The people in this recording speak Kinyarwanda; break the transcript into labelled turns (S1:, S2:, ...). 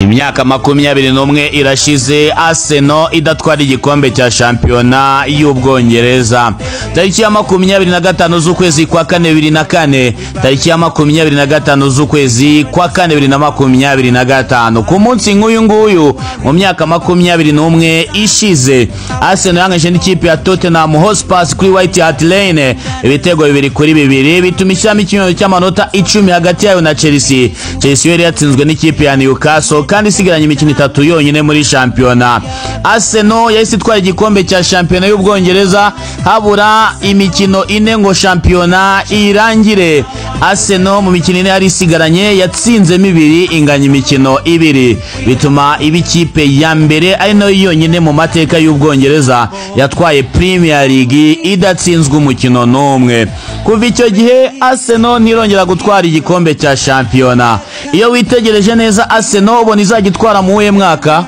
S1: Imyaka 21 irashize Arsenal idatwara igikombe cya shampiyona y'Ubwongereza. Tariki ya 25 z'ukwezi kwa 4 tariki ya 25 z'ukwezi kwa 4 ku munsi nk'uyu nguyu mu myaka 21 ishize Arsenal yangeje n'ikipe ya Tottenham Hotspur kuri White Hart Lane ibitego 2-2 bituma ishyamo ikinyuranyo cy'amanota 10 hagati yayo na Chelsea. Chelsea yari yatsinzwe n'ikipe ya Newcastle kandi isigaranye imikino 3 yonyine muri shampiyona. Arsenal yahise itwara igikombe cya shampiyona y'Ubwongereza habura imikino 4 ngo shampiyona irangire. Arsenal mu mikino 4 yari isigaranye yatsinze 2 inganya imikino 2 bituma ibikipe ya mbere ari nayo yonyine mu mateka y'Ubwongereza yatwaye Premier League idatsinzwe umukino n'umwe. Kuva icyo gihe Arsenal ntirongera gutwara igikombe cya shampiyona. Iyo witegereje neza Arsenal ubona izagitwara mu mwaka